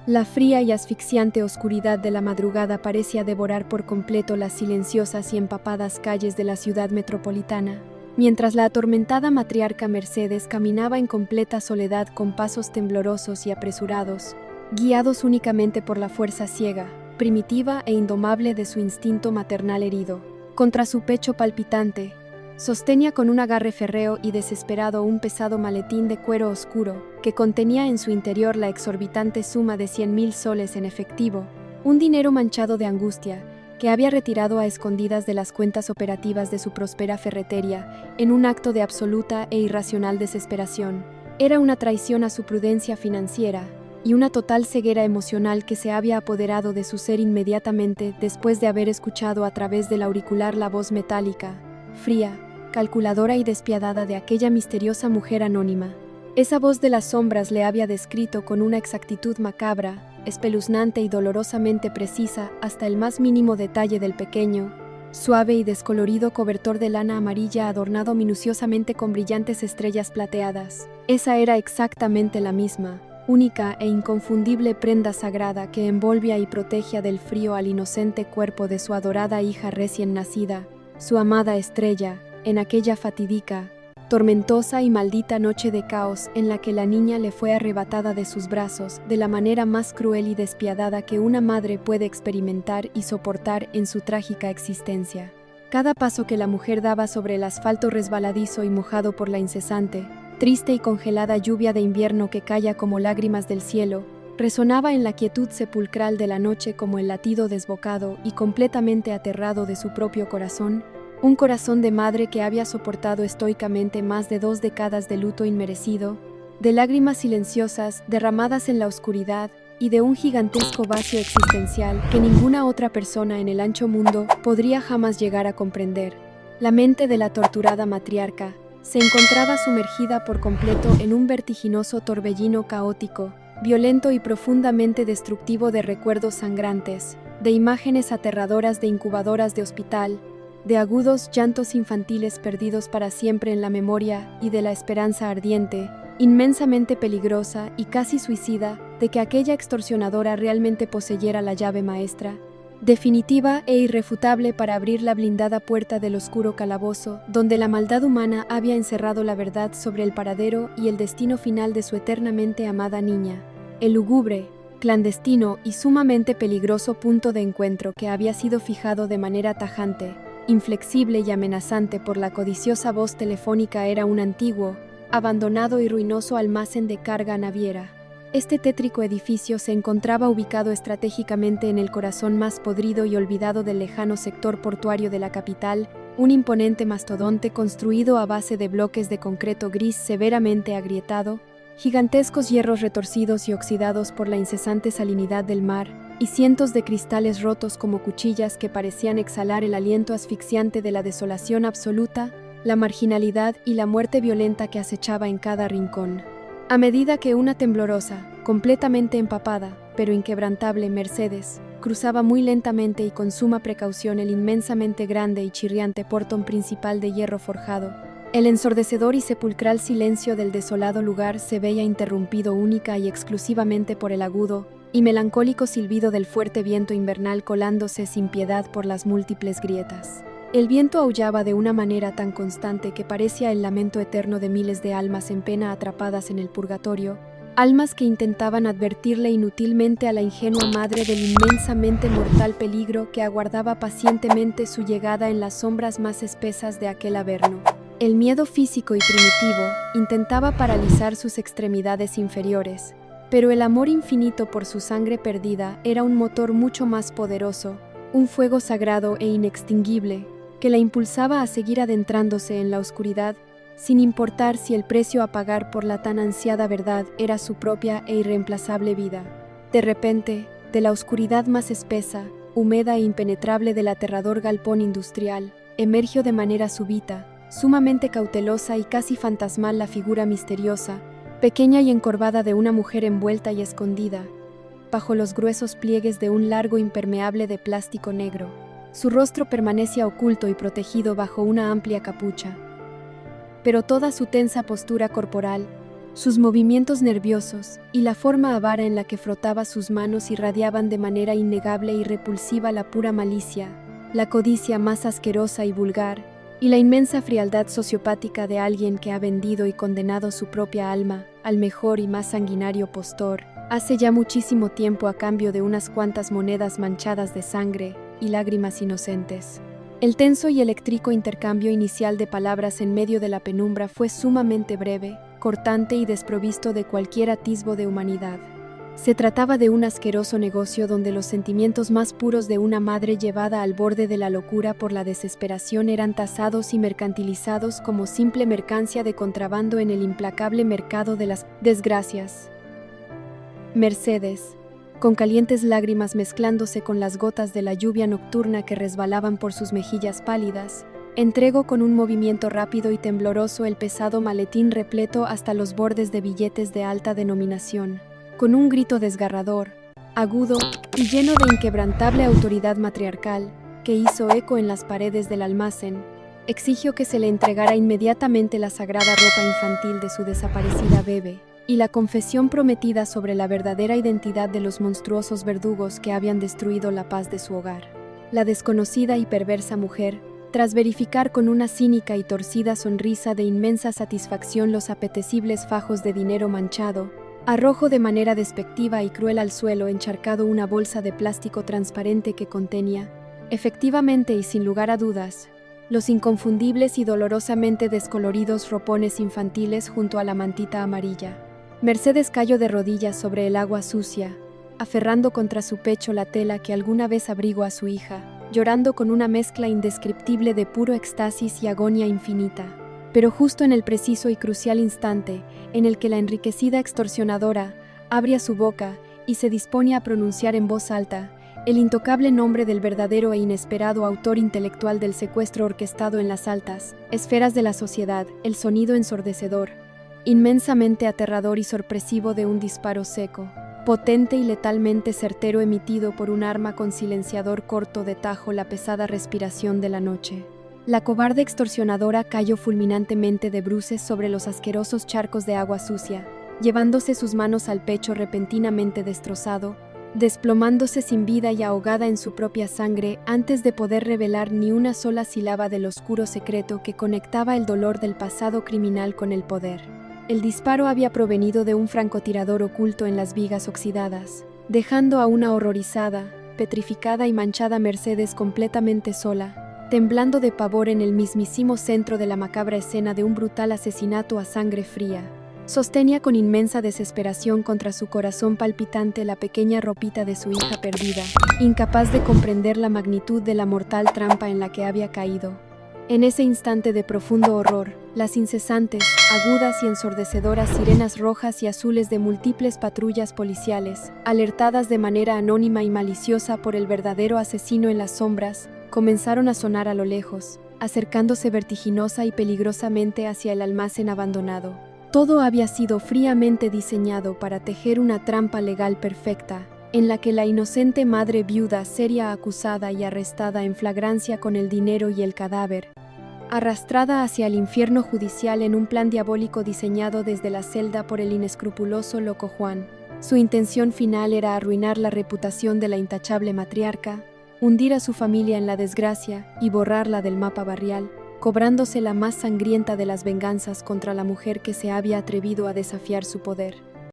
La fría y asfixiante oscuridad de la madrugada parecía devorar por completo las silenciosas y empapadas calles de la ciudad metropolitana, mientras la atormentada matriarca Mercedes caminaba en completa soledad con pasos temblorosos y apresurados, guiados únicamente por la fuerza ciega, primitiva e indomable de su instinto maternal herido. Contra su pecho palpitante, sostenía con un agarre férreo y desesperado un pesado maletín de cuero oscuro que contenía en su interior la exorbitante suma de 100.000 soles en efectivo, un dinero manchado de angustia que había retirado a escondidas de las cuentas operativas de su próspera ferretería en un acto de absoluta e irracional desesperación. Era una traición a su prudencia financiera y una total ceguera emocional que se había apoderado de su ser inmediatamente después de haber escuchado a través del auricular la voz metálica, fría, calculadora y despiadada de aquella misteriosa mujer anónima. Esa voz de las sombras le había descrito con una exactitud macabra, espeluznante y dolorosamente precisa hasta el más mínimo detalle del pequeño, suave y descolorido cobertor de lana amarilla adornado minuciosamente con brillantes estrellas plateadas. Esa era exactamente la misma, única e inconfundible prenda sagrada que envolvía y protegía del frío al inocente cuerpo de su adorada hija recién nacida, su amada estrella, en aquella fatídica, tormentosa y maldita noche de caos en la que la niña le fue arrebatada de sus brazos de la manera más cruel y despiadada que una madre puede experimentar y soportar en su trágica existencia. Cada paso que la mujer daba sobre el asfalto resbaladizo y mojado por la incesante, triste y congelada lluvia de invierno que calla como lágrimas del cielo, resonaba en la quietud sepulcral de la noche como el latido desbocado y completamente aterrado de su propio corazón, un corazón de madre que había soportado estoicamente más de 2 décadas de luto inmerecido, de lágrimas silenciosas derramadas en la oscuridad y de un gigantesco vacío existencial que ninguna otra persona en el ancho mundo podría jamás llegar a comprender. La mente de la torturada matriarca se encontraba sumergida por completo en un vertiginoso torbellino caótico, violento y profundamente destructivo de recuerdos sangrantes, de imágenes aterradoras de incubadoras de hospital, de agudos llantos infantiles perdidos para siempre en la memoria y de la esperanza ardiente, inmensamente peligrosa y casi suicida, de que aquella extorsionadora realmente poseyera la llave maestra, definitiva e irrefutable para abrir la blindada puerta del oscuro calabozo, donde la maldad humana había encerrado la verdad sobre el paradero y el destino final de su eternamente amada niña. El lúgubre, clandestino y sumamente peligroso punto de encuentro que había sido fijado de manera tajante, inflexible y amenazante por la codiciosa voz telefónica era un antiguo, abandonado y ruinoso almacén de carga naviera. Este tétrico edificio se encontraba ubicado estratégicamente en el corazón más podrido y olvidado del lejano sector portuario de la capital, un imponente mastodonte construido a base de bloques de concreto gris severamente agrietado, gigantescos hierros retorcidos y oxidados por la incesante salinidad del mar, y cientos de cristales rotos como cuchillas que parecían exhalar el aliento asfixiante de la desolación absoluta, la marginalidad y la muerte violenta que acechaba en cada rincón. A medida que una temblorosa, completamente empapada, pero inquebrantable Mercedes, cruzaba muy lentamente y con suma precaución el inmensamente grande y chirriante portón principal de hierro forjado, el ensordecedor y sepulcral silencio del desolado lugar se veía interrumpido única y exclusivamente por el agudo y melancólico silbido del fuerte viento invernal colándose sin piedad por las múltiples grietas. El viento aullaba de una manera tan constante que parecía el lamento eterno de miles de almas en pena atrapadas en el purgatorio, almas que intentaban advertirle inutilmente a la ingenua madre del inmensamente mortal peligro que aguardaba pacientemente su llegada en las sombras más espesas de aquel averno. El miedo físico y primitivo intentaba paralizar sus extremidades inferiores, pero el amor infinito por su sangre perdida era un motor mucho más poderoso, un fuego sagrado e inextinguible, que la impulsaba a seguir adentrándose en la oscuridad, sin importar si el precio a pagar por la tan ansiada verdad era su propia e irreemplazable vida. De repente, de la oscuridad más espesa, húmeda e impenetrable del aterrador galpón industrial, emergió de manera súbita, sumamente cautelosa y casi fantasmal la figura misteriosa, pequeña y encorvada de una mujer envuelta y escondida, bajo los gruesos pliegues de un largo impermeable de plástico negro. Su rostro permanecía oculto y protegido bajo una amplia capucha, pero toda su tensa postura corporal, Sus movimientos nerviosos y la forma avara en la que frotaba sus manos irradiaban de manera innegable y repulsiva la pura malicia, la codicia más asquerosa y vulgar, y la inmensa frialdad sociopática de alguien que ha vendido y condenado su propia alma al mejor y más sanguinario postor, hace ya muchísimo tiempo a cambio de unas cuantas monedas manchadas de sangre y lágrimas inocentes. El tenso y eléctrico intercambio inicial de palabras en medio de la penumbra fue sumamente breve, cortante y desprovisto de cualquier atisbo de humanidad. Se trataba de un asqueroso negocio donde los sentimientos más puros de una madre llevada al borde de la locura por la desesperación eran tasados y mercantilizados como simple mercancía de contrabando en el implacable mercado de las desgracias. Mercedes, con calientes lágrimas mezclándose con las gotas de la lluvia nocturna que resbalaban por sus mejillas pálidas, entregó con un movimiento rápido y tembloroso el pesado maletín repleto hasta los bordes de billetes de alta denominación. Con un grito desgarrador, agudo y lleno de inquebrantable autoridad matriarcal, que hizo eco en las paredes del almacén, exigió que se le entregara inmediatamente la sagrada ropa infantil de su desaparecida bebé y la confesión prometida sobre la verdadera identidad de los monstruosos verdugos que habían destruido la paz de su hogar. La desconocida y perversa mujer, tras verificar con una cínica y torcida sonrisa de inmensa satisfacción los apetecibles fajos de dinero manchado, arrojó de manera despectiva y cruel al suelo encharcado una bolsa de plástico transparente que contenía, efectivamente y sin lugar a dudas, los inconfundibles y dolorosamente descoloridos ropones infantiles junto a la mantita amarilla. Mercedes cayó de rodillas sobre el agua sucia, aferrando contra su pecho la tela que alguna vez abrigó a su hija, llorando con una mezcla indescriptible de puro éxtasis y agonía infinita. Pero justo en el preciso y crucial instante en el que la enriquecida extorsionadora abría su boca y se disponía a pronunciar en voz alta el intocable nombre del verdadero e inesperado autor intelectual del secuestro orquestado en las altas esferas de la sociedad, el sonido ensordecedor, inmensamente aterrador y sorpresivo de un disparo seco, potente y letalmente certero emitido por un arma con silenciador corto de tajo la pesada respiración de la noche. La cobarde extorsionadora cayó fulminantemente de bruces sobre los asquerosos charcos de agua sucia, llevándose sus manos al pecho repentinamente destrozado, desplomándose sin vida y ahogada en su propia sangre antes de poder revelar ni una sola sílaba del oscuro secreto que conectaba el dolor del pasado criminal con el poder. El disparo había provenido de un francotirador oculto en las vigas oxidadas, dejando a una horrorizada, petrificada y manchada Mercedes completamente sola, temblando de pavor en el mismísimo centro de la macabra escena de un brutal asesinato a sangre fría. Sostenía con inmensa desesperación contra su corazón palpitante la pequeña ropita de su hija perdida, incapaz de comprender la magnitud de la mortal trampa en la que había caído. En ese instante de profundo horror, las incesantes, agudas y ensordecedoras sirenas rojas y azules de múltiples patrullas policiales, alertadas de manera anónima y maliciosa por el verdadero asesino en las sombras, comenzaron a sonar a lo lejos, acercándose vertiginosa y peligrosamente hacia el almacén abandonado. Todo había sido fríamente diseñado para tejer una trampa legal perfecta, en la que la inocente madre viuda sería acusada y arrestada en flagrancia con el dinero y el cadáver, arrastrada hacia el infierno judicial en un plan diabólico diseñado desde la celda por el inescrupuloso loco Juan. Su intención final era arruinar la reputación de la intachable matriarca, hundir a su familia en la desgracia y borrarla del mapa barrial, cobrándose la más sangrienta de las venganzas contra la mujer que se había atrevido a desafiar su poder.